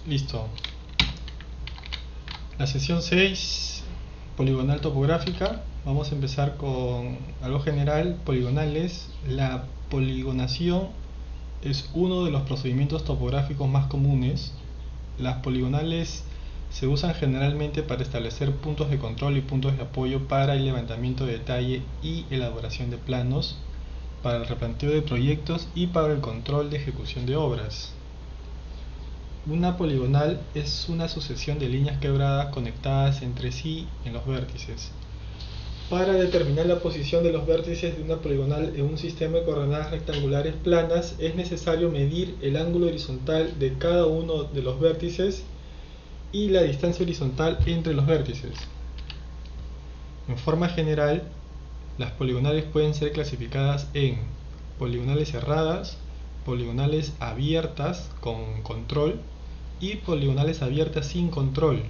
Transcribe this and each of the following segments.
Listo. La sesión 6, poligonal topográfica. Vamos a empezar con algo general, poligonales. La poligonación es uno de los procedimientos topográficos más comunes. Las poligonales se usan generalmente para establecer puntos de control y puntos de apoyo para el levantamiento de detalle y elaboración de planos, para el replanteo de proyectos y para el control de ejecución de obras. Una poligonal es una sucesión de líneas quebradas conectadas entre sí en los vértices. Para determinar la posición de los vértices de una poligonal en un sistema de coordenadas rectangulares planas, es necesario medir el ángulo horizontal de cada uno de los vértices y la distancia horizontal entre los vértices. En forma general, las poligonales pueden ser clasificadas en poligonales cerradas, poligonales abiertas con control y poligonales abiertas sin control.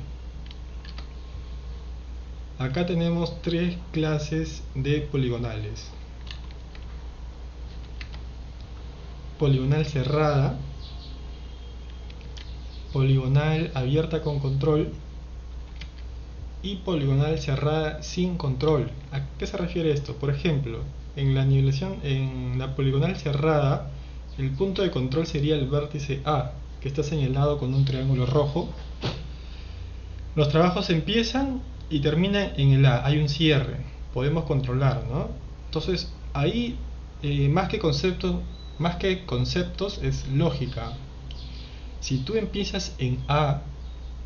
Acá tenemos tres clases de poligonales: poligonal cerrada, poligonal abierta con control y poligonal cerrada sin control. ¿A qué se refiere esto? Por ejemplo, en la nivelación, en la poligonal cerrada, el punto de control sería el vértice A, que está señalado con un triángulo rojo. Los trabajos empiezan y terminan en el A, hay un cierre, podemos controlar, ¿no? Entonces ahí más que conceptos es lógica. Si tú empiezas en A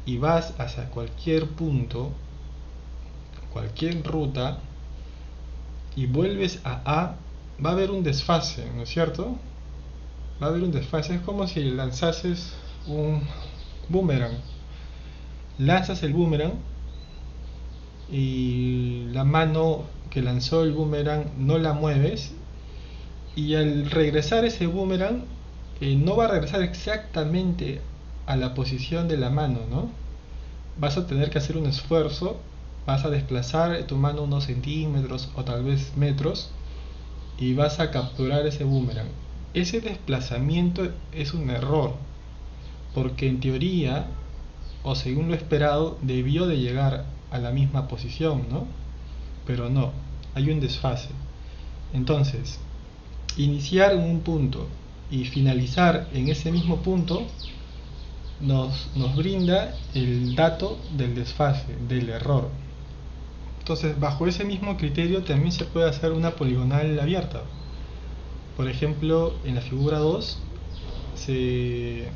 y vas hacia cualquier punto, cualquier ruta, y vuelves a A, va a haber un desfase, ¿no es cierto? Va a haber un desfase, es como si lanzases un boomerang. Lanzas el boomerang y la mano que lanzó el boomerang no la mueves, y al regresar ese boomerang no va a regresar exactamente a la posición de la mano, ¿no? Vas a tener que hacer un esfuerzo, vas a desplazar tu mano unos centímetros o tal vez metros y vas a capturar ese boomerang. Ese desplazamiento es un error, porque en teoría, o según lo esperado, debió de llegar a la misma posición, ¿no? Pero no, hay un desfase. Entonces, iniciar en un punto y finalizar en ese mismo punto nos brinda el dato del desfase, del error. Entonces, bajo ese mismo criterio también se puede hacer una poligonal abierta. Por ejemplo, en la figura 2 se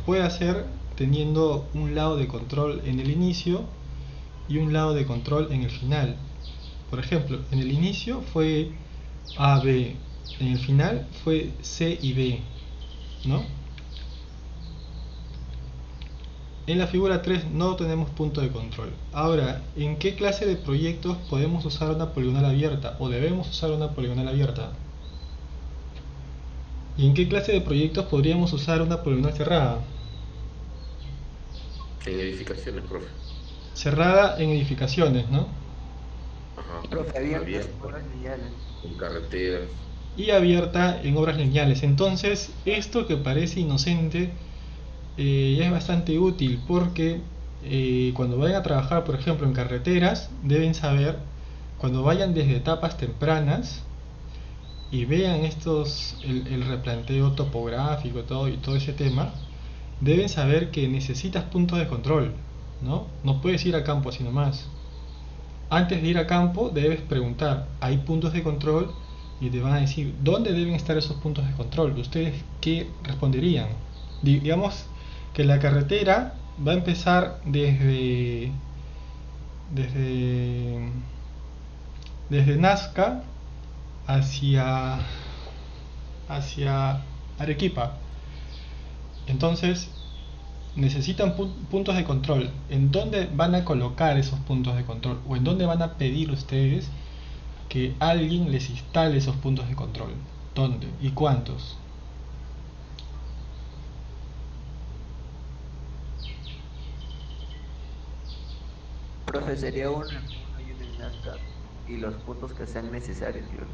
puede hacer teniendo un lado de control en el inicio y un lado de control en el final. Por ejemplo, en el inicio fue A, B, en el final fue C y B, ¿no? En la figura 3 no tenemos punto de control. Ahora, ¿en qué clase de proyectos podemos usar una poligonal abierta o debemos usar una poligonal abierta? ¿Y en qué clase de proyectos podríamos usar una poligonal cerrada? En edificaciones, profe. Cerrada en edificaciones, ¿no? Ajá. Profe, abiertas en Abierta obras lineales. en carreteras. Y abierta en obras lineales. Entonces, esto que parece inocente es bastante útil, porque cuando vayan a trabajar, por ejemplo, en carreteras, deben saber, cuando vayan desde etapas tempranas y vean el replanteo topográfico y todo ese tema, deben saber que necesitas puntos de control, ¿no? No puedes ir a campo así nomás. Antes de ir a campo debes preguntar, ¿hay puntos de control? Y te van a decir, ¿dónde deben estar esos puntos de control? ¿Ustedes qué responderían? Digamos que la carretera va a empezar desde Nazca hacia Arequipa. Entonces necesitan puntos de control. ¿En dónde van a colocar esos puntos de control? ¿O en dónde van a pedir ustedes que alguien les instale esos puntos de control? ¿Dónde? ¿Y cuántos? Profe, sería uno y uno en Nazca y los puntos que sean necesarios, claro.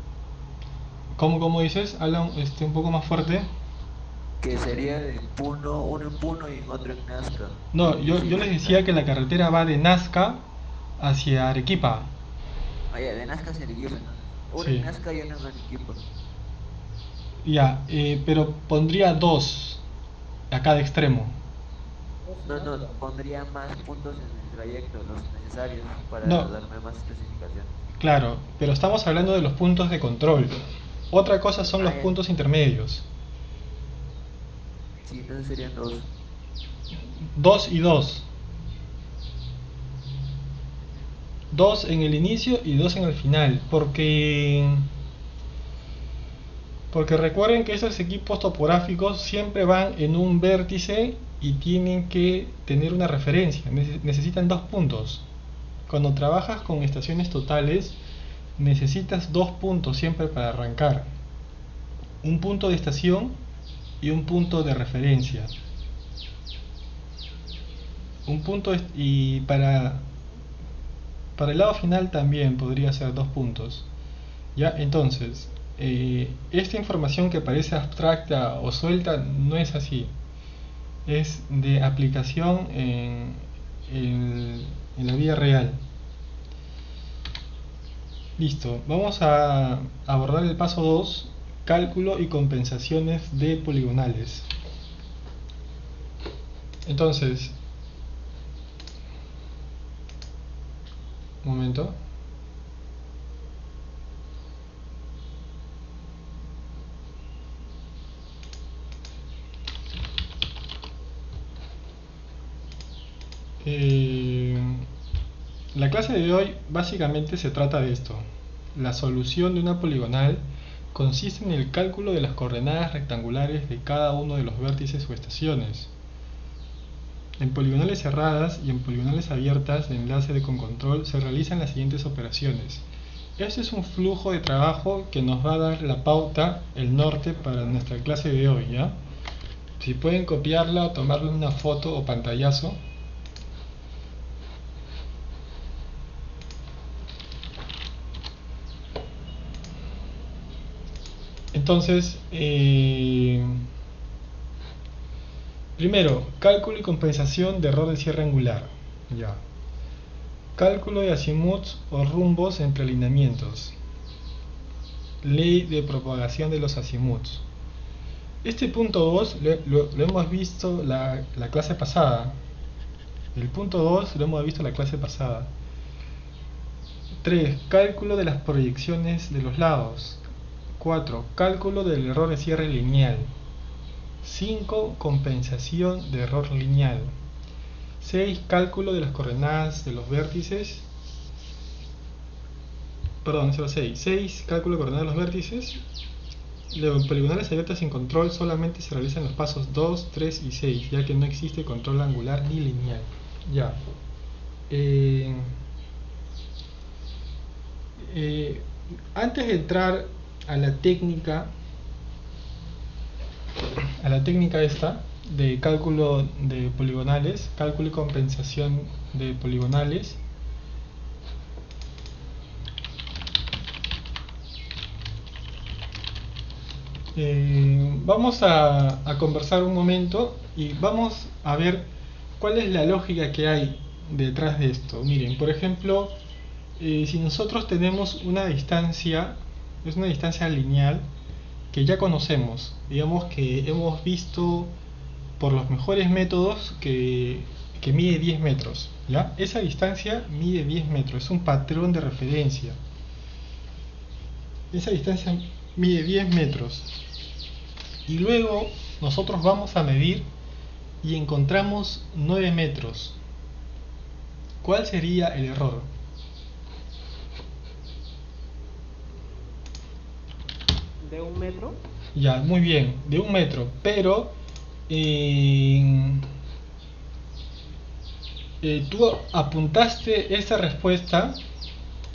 ¿Cómo dices? Habla un poco más fuerte. que sería de Puno, uno en Puno y otro en Nazca. No, Que yo sí, les decía que la carretera va de Nazca hacia Arequipa. ah, ya, de Nazca hacia Arequipa entonces. Uno en Sí. Nazca y uno en Arequipa. Ya, pero pondría dos a cada extremo. No, no, pondría más puntos en el trayecto, los necesarios para No, darme más especificaciones. claro, pero estamos hablando de los puntos de control. Otra cosa son Ah, los ya, puntos intermedios. sí, entonces serían dos. Dos y dos. Dos en el inicio y dos en el final. Porque recuerden que esos equipos topográficos siempre van en un vértice y tienen que tener una referencia. Necesitan dos puntos. Cuando trabajas con estaciones totales, necesitas dos puntos siempre para arrancar. Un punto de estación y un punto de referencia. Un punto y para el lado final también podría ser dos puntos. Ya, entonces, esta información que parece abstracta o suelta no es así. Es de aplicación en la vida real. Listo, vamos a abordar el paso 2, cálculo y compensaciones de poligonales. Entonces, un momento. Eh, la clase de hoy básicamente se trata de esto. La solución de una poligonal consiste en el cálculo de las coordenadas rectangulares de cada uno de los vértices o estaciones. En poligonales cerradas y en poligonales abiertas de enlace con control se realizan las siguientes operaciones. Este es un flujo de trabajo que nos va a dar la pauta, el norte para nuestra clase de hoy, ¿ya? Si pueden copiarla o tomarle una foto o pantallazo. Entonces, primero, cálculo y compensación de error de cierre angular. Ya. Cálculo de azimuts o rumbos entre alineamientos. Ley de propagación de los azimuts. Este punto 2 lo hemos visto la clase pasada. El punto 2 lo hemos visto la clase pasada. 3. Cálculo de las proyecciones de los lados. 4. Cálculo del error de cierre lineal. 5. Compensación de error lineal. 6. Cálculo de las coordenadas de los vértices. Perdón, 6. 6. Cálculo de coordenadas de los vértices. Luego, en poligonales abiertas sin control solamente se realizan los pasos 2, 3 y 6, ya que no existe control angular ni lineal. Ya. Antes de entrar a la técnica esta de cálculo de poligonales, cálculo y compensación de poligonales, vamos a conversar un momento y vamos a ver cuál es la lógica que hay detrás de esto. Miren, por ejemplo, si nosotros tenemos una distancia, es una distancia lineal que ya conocemos, digamos que hemos visto por los mejores métodos que mide 10 metros, ¿ya? Esa distancia mide 10 metros, es un patrón de referencia. Esa distancia mide 10 metros. Y luego nosotros vamos a medir y encontramos 9 metros. ¿Cuál sería el error? ¿De 1 metro? Ya, muy bien, de 1 metro, pero tú apuntaste esa respuesta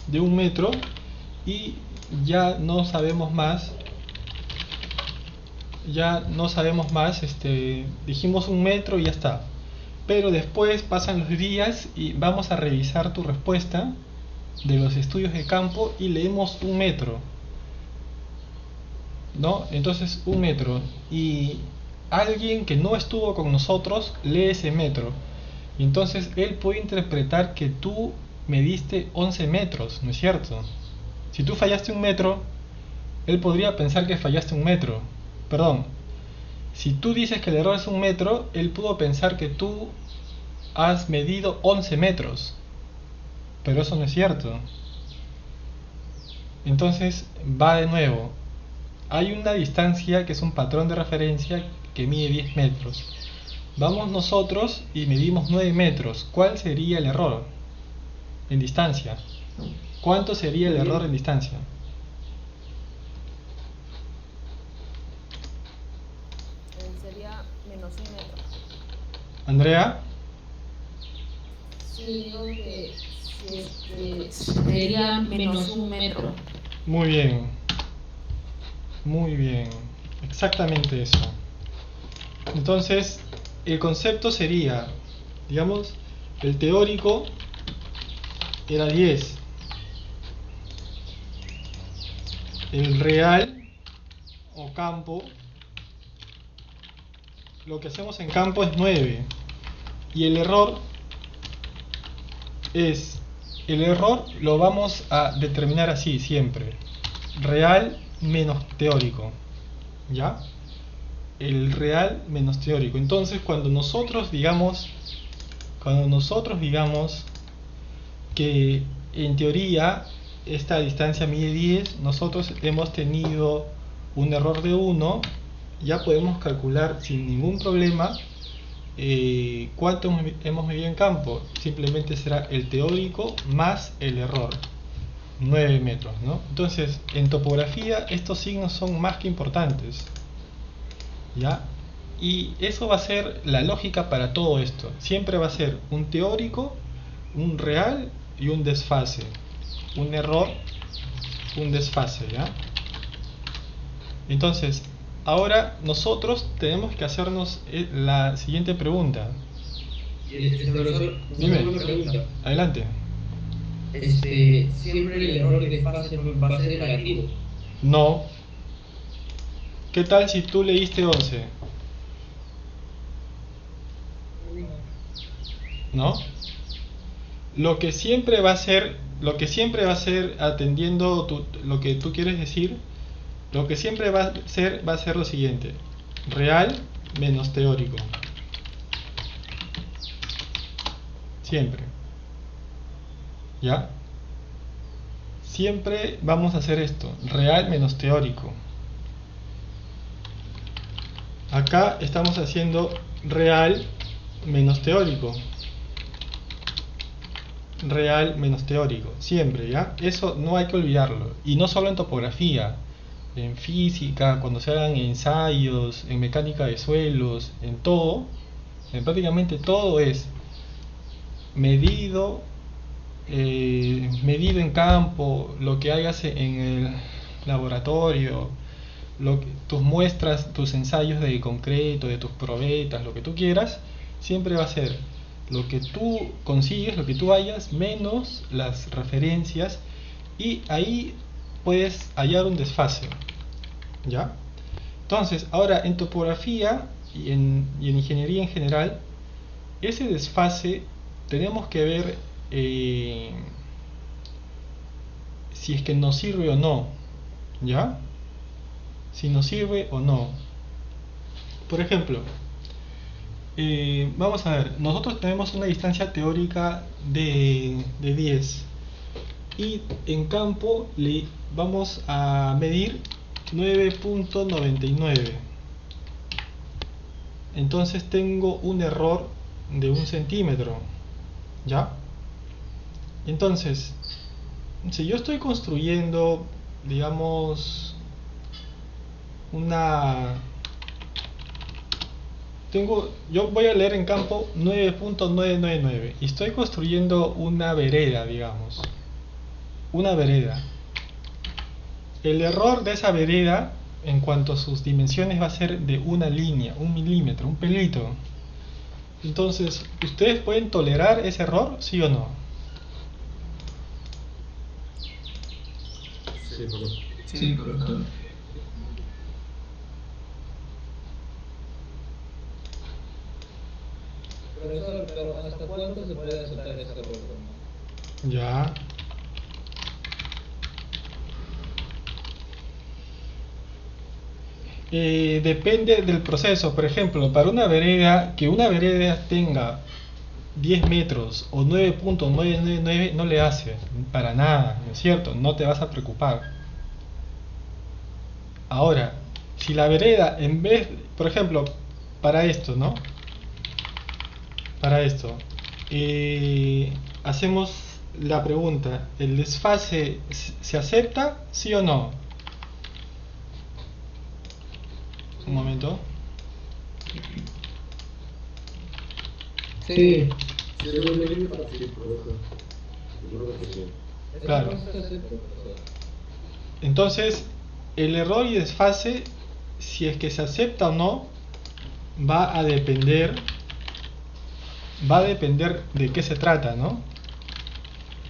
de 1 metro y ya no sabemos más. Dijimos 1 metro y ya está. Pero después pasan los días y vamos a revisar tu respuesta de los estudios de campo y leemos 1 metro, ¿no? Entonces 1 metro, y alguien que no estuvo con nosotros lee ese metro. Y entonces él puede interpretar que tú mediste 11 metros, ¿no es cierto? Si tú fallaste un metro, él podría pensar que fallaste un metro. Perdón, si tú dices que el error es un metro, él pudo pensar que tú has medido 11 metros. Pero eso no es cierto. Entonces va de nuevo. Hay una distancia que es un patrón de referencia que mide 10 metros. Vamos nosotros y medimos 9 metros. ¿Cuál sería el error en distancia? ¿Cuánto sería el error en distancia? Sería menos un metro. Andrea, Sí, digo que sería menos un metro. muy bien. Muy bien. Exactamente eso. Entonces, el concepto sería, digamos, el teórico era 10. El real o campo, lo que hacemos en campo es 9. Y el error lo vamos a determinar así siempre. Real menos teórico. ¿Ya? El real menos teórico. Entonces, cuando nosotros digamos que en teoría esta distancia mide 10, nosotros hemos tenido un error de 1, ya podemos calcular sin ningún problema cuánto hemos medido en campo. Simplemente será el teórico más el error, 9 metros, ¿no? Entonces, en topografía estos signos son más que importantes, ¿ya? Y eso va a ser la lógica para todo esto. Siempre va a ser un teórico, un real y un desfase. Un error, un desfase, ¿ya? Entonces, ahora nosotros tenemos que hacernos la siguiente pregunta. Profesor, Dime. una pregunta. Adelante. Siempre el error de desfase va a ser negativo. No. ¿Qué tal si tú leíste 11? ¿No? Lo que siempre va a ser atendiendo lo que tú quieres decir, lo que siempre va a ser lo siguiente: real menos teórico. Siempre. ¿Ya? Siempre vamos a hacer esto: real menos teórico. Acá estamos haciendo real menos teórico. Real menos teórico, siempre, ¿ya? Eso no hay que olvidarlo. Y no solo en topografía, en física, cuando se hagan ensayos, en mecánica de suelos, en todo, en prácticamente todo es medido en campo, lo que hagas en el laboratorio, tus muestras, tus ensayos de concreto, de tus probetas, lo que tú quieras, siempre va a ser lo que tú consigues, lo que tú hallas, menos las referencias, y ahí puedes hallar un desfase, ¿ya? Entonces, ahora en topografía y en ingeniería en general, ese desfase tenemos que ver si es que nos sirve o no, ¿ya? Si nos sirve o no. Por ejemplo, vamos a ver, nosotros tenemos una distancia teórica de 10 y en campo le vamos a medir 9.99. Entonces tengo un error de 1 centímetro, ¿ya? Entonces, si yo estoy construyendo, digamos, yo voy a leer en campo 9.999 y estoy construyendo una vereda, digamos, una vereda. El error de esa vereda en cuanto a sus dimensiones va a ser de una línea, 1 milímetro, un pelito. Entonces, ¿ustedes pueden tolerar ese error, sí o no? Sí, Sí, profesor. Profesor, pero ¿hasta cuánto se puede aceptar esta error? Ya. Depende del proceso. Por ejemplo, para una vereda, que una vereda tenga 10 metros o 9.999 no le hace para nada, ¿no es cierto? No te vas a preocupar. Ahora, si la vereda en vez, por ejemplo, para esto, ¿no? Para esto, hacemos la pregunta, ¿el desfase se acepta, sí o no? Un momento. Sí. Sí, es muy fácil, profesor. Yo creo que sí. Claro. Entonces, el error y desfase, si es que se acepta o no, va a depender de qué se trata, ¿no?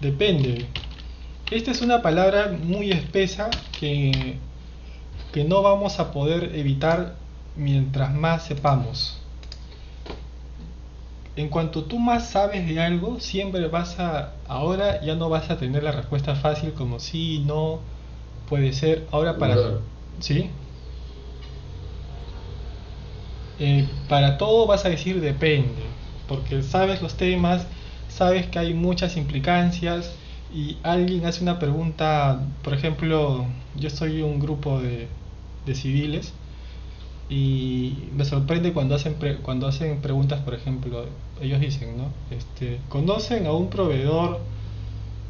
Depende. Esta es una palabra muy espesa que no vamos a poder evitar mientras más sepamos. En cuanto tú más sabes de algo, siempre ahora ya no vas a tener la respuesta fácil como sí, no, puede ser. Ahora Claro. ¿sí? Para todo vas a decir depende, porque sabes los temas, sabes que hay muchas implicancias y alguien hace una pregunta, por ejemplo, yo soy un grupo de civiles y me sorprende cuando cuando hacen preguntas, por ejemplo, ellos dicen, ¿no? ¿Conocen a un proveedor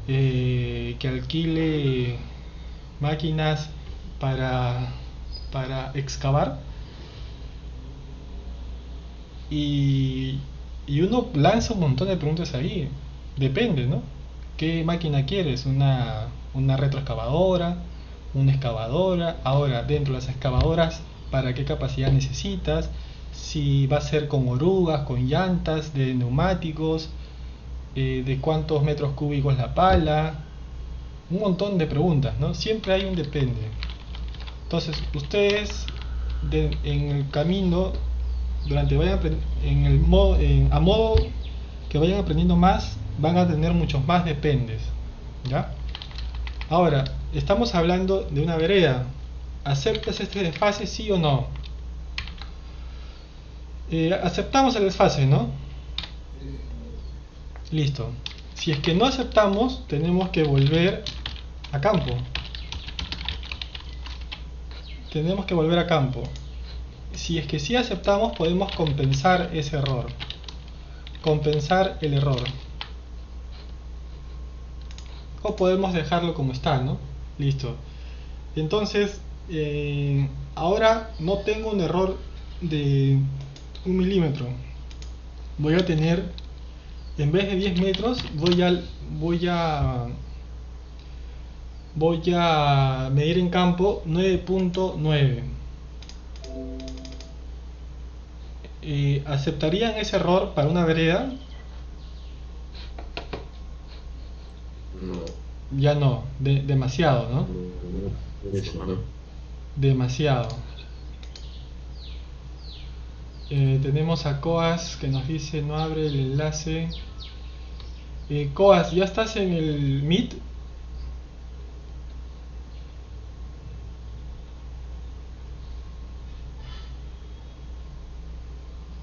que alquile máquinas para excavar? Y uno lanza un montón de preguntas ahí. Depende, ¿no? ¿Qué máquina quieres? ¿Una retroexcavadora? ¿Una excavadora? Ahora, dentro de las excavadoras, ¿para qué capacidad necesitas? Si va a ser con orugas, con llantas, de neumáticos, de cuántos metros cúbicos la pala. Un montón de preguntas, ¿no? Siempre hay un depende. Entonces, ustedes en el camino, durante vayan a modo que vayan aprendiendo más, van a tener muchos más dependes, ¿ya? Ahora, estamos hablando de una vereda. ¿Aceptas este desfase, sí o no? Aceptamos el desfase, ¿no? Listo. Si es que no aceptamos, tenemos que volver a campo. Tenemos que volver a campo. Si es que sí aceptamos, podemos compensar ese error. Compensar el error. O podemos dejarlo como está, ¿no? Listo. Entonces, ahora no tengo un error de 1 milímetro. Voy a tener, en vez de 10 metros, voy a medir en campo 9.9. ¿Aceptarían ese error para una vereda? No. Ya no, demasiado, ¿no? Mucho, ¿no? Demasiado. Tenemos a Coas que nos dice no abre el enlace. Coas, ¿ya estás en el Meet?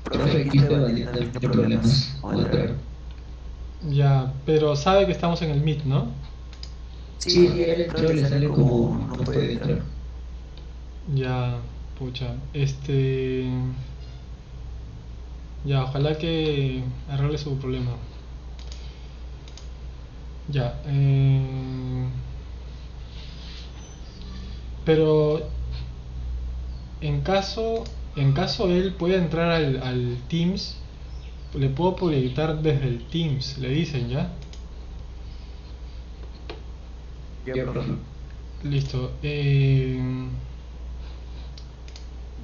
Profe, aquí estoy validando problemas. Voy a entrar. Ya, pero sabe que estamos en el Meet, ¿no? Sí, él entró, le sale como no puede entrar. Ya, pucha. Ya, ojalá que arregle su problema. Ya, pero en caso él pueda entrar al Teams, le puedo proyectar desde el Teams, le dicen ya. Ya, profe. Listo.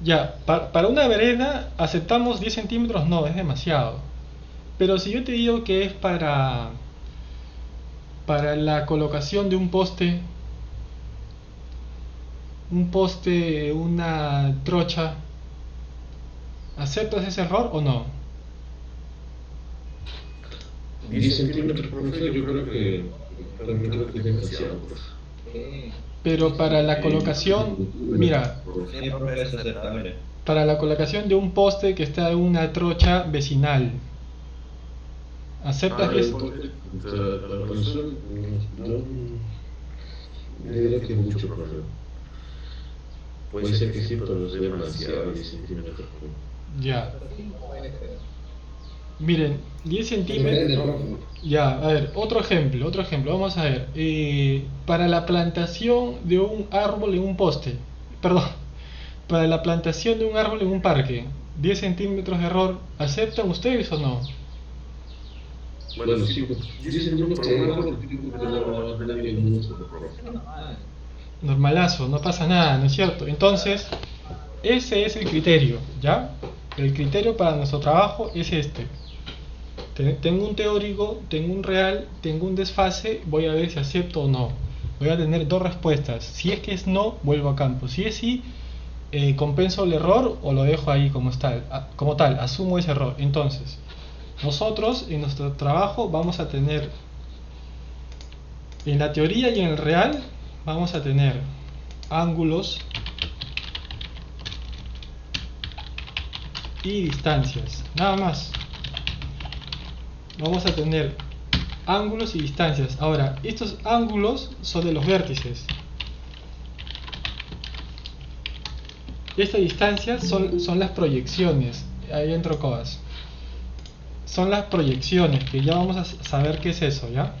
Ya, para una vereda aceptamos 10 centímetros, no, es demasiado. Pero si yo te digo que es para la colocación de un poste, una trocha, ¿aceptas ese error o no? 10 centímetros, profesor, yo creo que también creo que es demasiado, pues. Pero para la colocación, mira, Sí, profe, es aceptable. para la colocación de un poste que está en una trocha vecinal, ¿aceptas que es? La razón, no, yo diría que mucho, profesor. Puede ser que sí, pero es demasiado 10 centímetros. Ya. Miren, 10 Depende, centímetros. profe. Ya, a ver, otro ejemplo, vamos a ver. Para la plantación de un árbol en un poste, perdón, para la plantación de un árbol en un parque, 10 centímetros de error, ¿aceptan ustedes o no? Bueno, sí, 10 centímetros por un árbol, yo creo que no va a tener ningún uso, profesor. Normalazo, no pasa nada, ¿no es cierto? Entonces, ese es el criterio, ¿ya? El criterio para nuestro trabajo es este. Tengo un teórico, tengo un real, tengo un desfase, voy a ver si acepto o no. Voy a tener dos respuestas. Si es que es no, vuelvo a campo. Si es sí, compenso el error o lo dejo ahí como tal, asumo ese error. Entonces, nosotros en nuestro trabajo vamos a tener, en la teoría y en el real, vamos a tener ángulos y distancias, nada más. Vamos a tener ángulos y distancias. Ahora, estos ángulos son de los vértices. Estas distancias son las proyecciones. Ahí entro cosas. Son las proyecciones, que ya vamos a saber qué es eso, ¿ya?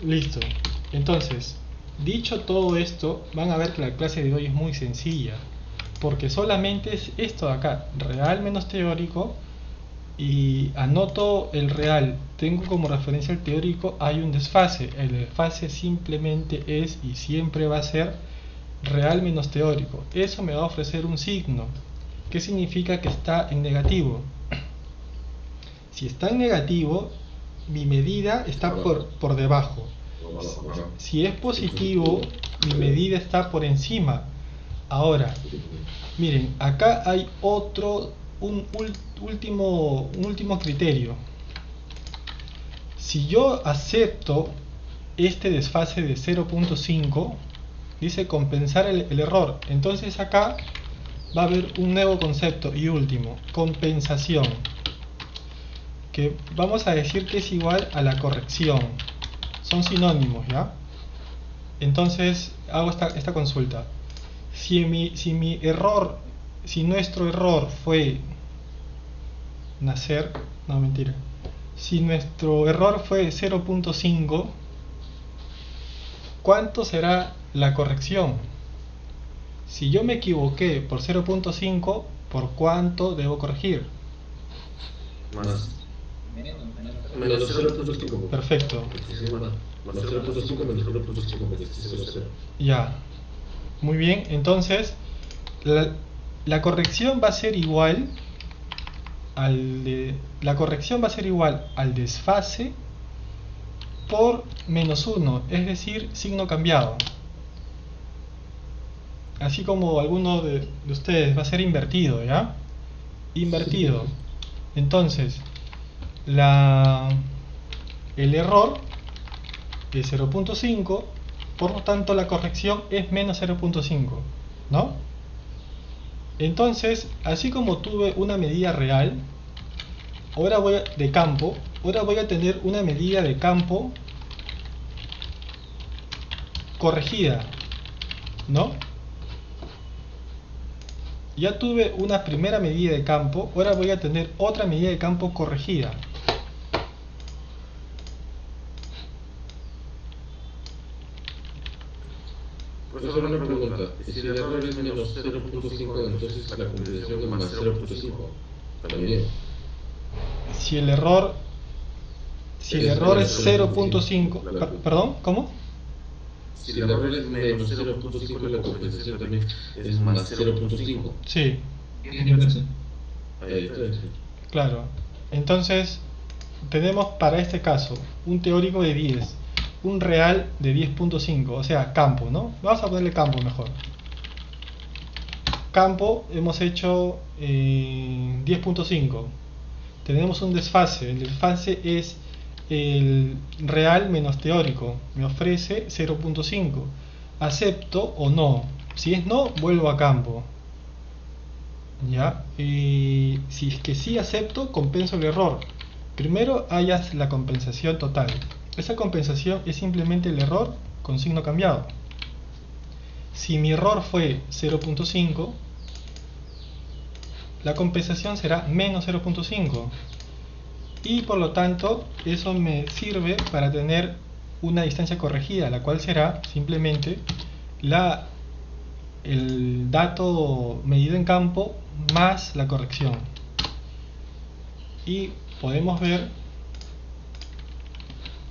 Listo. Entonces, dicho todo esto, van a ver que la clase de hoy es muy sencilla. Porque solamente es esto de acá, real menos teórico. Y anoto el real, tengo como referencia el teórico, hay un desfase. El desfase simplemente es y siempre va a ser real menos teórico. Eso me va a ofrecer un signo. ¿Qué significa que está en negativo? Si está en negativo, mi medida está por debajo. Si es positivo, mi medida está por encima. Ahora, miren, acá hay un último criterio. Si yo acepto este desfase de 0.5, dice compensar el error. Entonces acá va a haber un nuevo concepto y último, compensación, que vamos a decir que es igual a la corrección. Son sinónimos, ¿ya? Entonces hago esta consulta. Si nuestro error fue nacer, no, mentira. Si nuestro error fue 0.5, ¿cuánto será la corrección? Si yo me equivoqué por 0.5, ¿por cuánto debo corregir? Más. Menos 0.5. Perfecto. Más 0.5 menos 0.5 porque es 0. Ya. Muy bien, entonces la corrección va a ser igual al desfase por menos 1, es decir, signo cambiado. Así como alguno de ustedes va a ser invertido, ¿ya? Invertido. Entonces, el error es 0.5, por lo tanto la corrección es menos 0.5, ¿no? Entonces, así como tuve una medida real, ahora voy a tener una medida de campo corregida, ¿no? Ya tuve una primera medida de campo, ahora voy a tener otra medida de campo corregida. Profesor, una pregunta. Si el error es menos 0.5, entonces la compensación es más 0.5. También. Si el error es 0.5, perdón, ¿cómo? Si el error es menos 0.5, la compensación también es más 0.5. Sí, Ahí está. claro. Entonces, tenemos para este caso un teórico de 10, un real de 10.5, o sea, campo, ¿no? Vamos a ponerle campo mejor. Campo, hemos hecho 10.5. Tenemos un desfase, el desfase es el real menos teórico, me ofrece 0.5. ¿Acepto o no? Si es no, vuelvo a campo. ¿Ya? Y si es que sí acepto, compenso el error. Primero hallas la compensación total. Esa compensación es simplemente el error con signo cambiado. Si mi error fue 0.5, la compensación será menos 0.5. Y por lo tanto, eso me sirve para tener una distancia corregida, la cual será simplemente el dato medido en campo más la corrección. Y podemos ver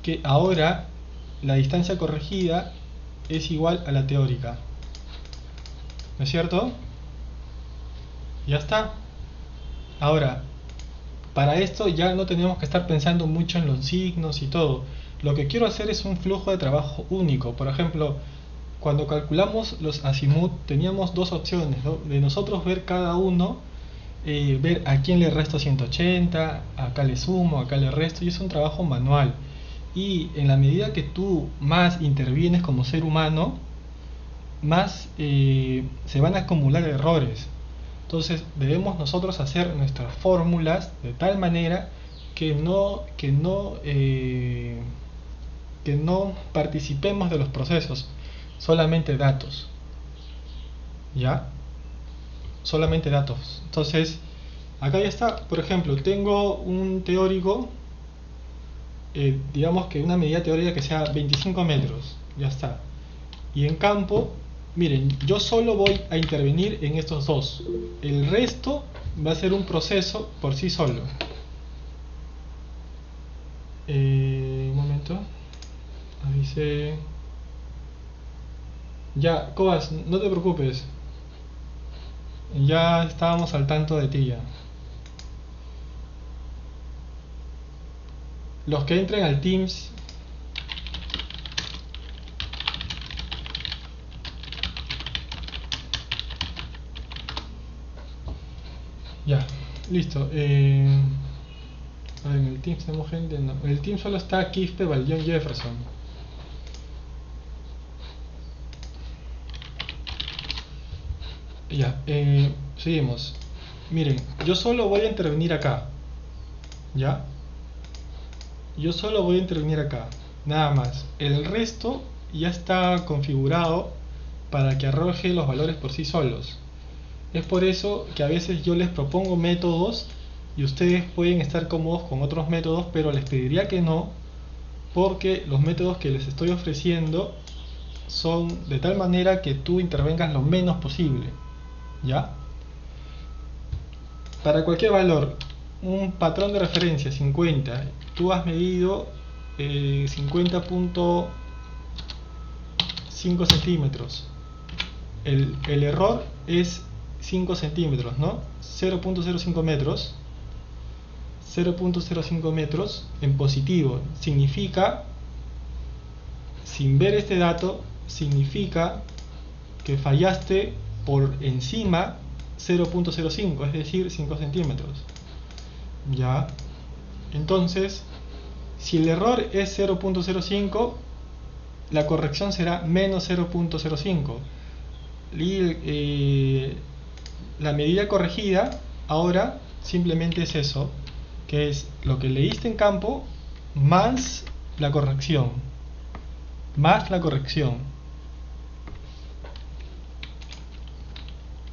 que ahora la distancia corregida es igual a la teórica, ¿no es cierto? Ya está. Ahora, para esto ya no tenemos que estar pensando mucho en los signos y todo. Lo que quiero hacer es un flujo de trabajo único. Por ejemplo, cuando calculamos los azimut teníamos dos opciones, ¿no? De nosotros ver cada uno, ver a quién le resto 180, acá le sumo, acá le resto, y es un trabajo manual. Y en la medida que tú más intervienes como ser humano, más se van a acumular errores. Entonces debemos nosotros hacer nuestras fórmulas de tal manera que no participemos de los procesos, solamente datos. ¿Ya? Solamente datos. Entonces, acá ya está. Por ejemplo, tengo un teórico, digamos que una medida teórica que sea 25 metros. Ya está. Y en campo, miren, yo solo voy a intervenir en estos dos. El resto va a ser un proceso por sí solo. Un momento. Avise. Ya, Cobas, no te preocupes. Ya estábamos al tanto de ti ya. Los que entren al Teams, ya, listo. A ver, en el Teams tenemos gente. No. En el Teams solo está Quispe, Valdión, Jefferson. Ya, seguimos. Miren, yo solo voy a intervenir acá. ¿Ya? Yo solo voy a intervenir acá. Nada más. El resto ya está configurado para que arroje los valores por sí solos. Es por eso que a veces yo les propongo métodos y ustedes pueden estar cómodos con otros métodos, pero les pediría que no, porque los métodos que les estoy ofreciendo son de tal manera que tú intervengas lo menos posible. ¿Ya? Para cualquier valor, un patrón de referencia 50, tú has medido 50.5 centímetros. El error es 5 centímetros, ¿no? 0.05 metros. 0.05 metros en positivo significa, sin ver este dato, significa que fallaste por encima 0.05, es decir, 5 centímetros. Ya. Entonces, si el error es 0.05, la corrección será menos 0.05. Y la medida corregida ahora simplemente es eso, que es lo que leíste en campo más la corrección. Más la corrección.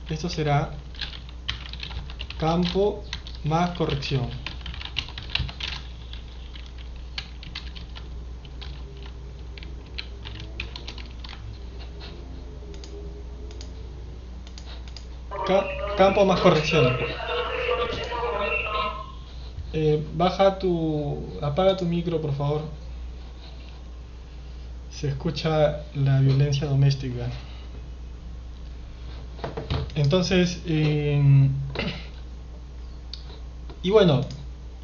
Esto será campo más corrección. Campo más corrección. Apaga tu micro, por favor. Se escucha la violencia doméstica. Entonces, y bueno,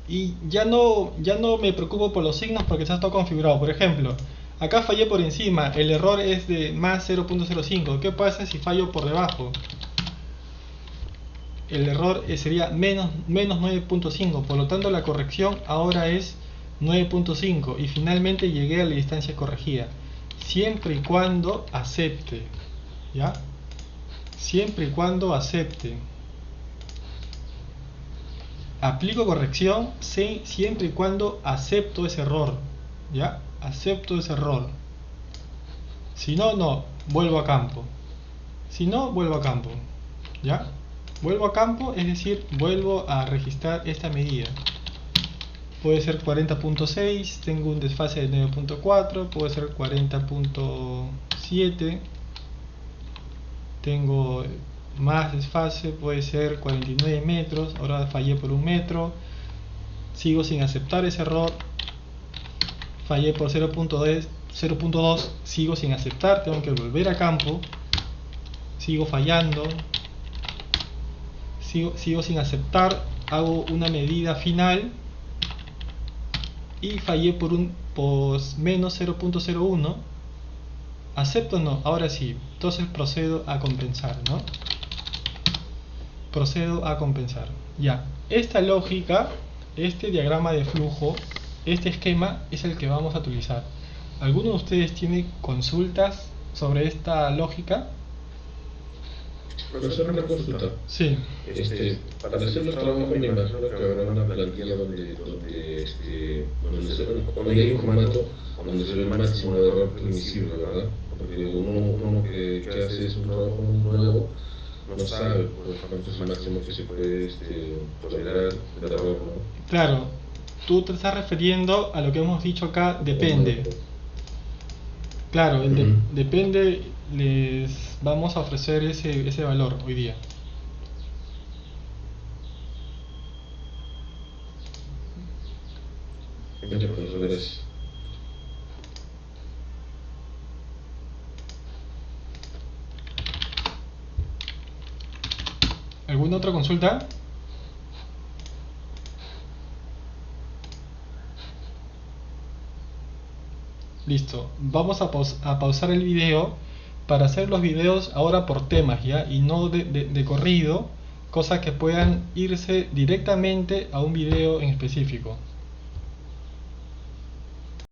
y ya no me preocupo por los signos porque está todo configurado. Por ejemplo, acá fallé por encima, el error es de más 0.05. ¿Qué pasa si fallo por debajo? El error sería menos 9.5, por lo tanto la corrección ahora es 9.5 y finalmente llegué a la distancia corregida, siempre y cuando acepte, ¿ya? Siempre y cuando acepte. Aplico corrección siempre y cuando acepto ese error, ¿ya? Acepto ese error. Si no, no, vuelvo a campo. Si no, vuelvo a campo, ¿ya? Vuelvo a campo, es decir, vuelvo a registrar esta medida. Puede ser 40.6, tengo un desfase de 9.4, puede ser 40.7, tengo más desfase, puede ser 49 metros, ahora fallé por 1 metro, sigo sin aceptar ese error, fallé por 0.2, sigo sin aceptar, tengo que volver a campo, sigo fallando, sigo sin aceptar, hago una medida final y fallé por menos 0.01, acepto o no, ahora sí, entonces procedo a compensar, ¿no? Procedo a compensar. Ya, esta lógica, este diagrama de flujo, este esquema es el que vamos a utilizar. ¿Alguno de ustedes tiene consultas sobre esta lógica? Profesor, una consulta. Sí. Para hacer los trabajos me imagino que habrá una plantilla donde hay un formato donde se ve el máximo de error permisible, ¿verdad? Porque uno que hace es un trabajo nuevo no sabe cuánto es el máximo que se puede tolerar de error, ¿no? Claro, tú te estás refiriendo a lo que hemos dicho acá, depende. Claro, depende, les vamos a ofrecer ese valor hoy día. Gracias. ¿Alguna otra consulta? Listo, vamos a pausar el video para hacer los videos ahora por temas, ¿ya? Y no de corrido, cosas que puedan irse directamente a un video en específico.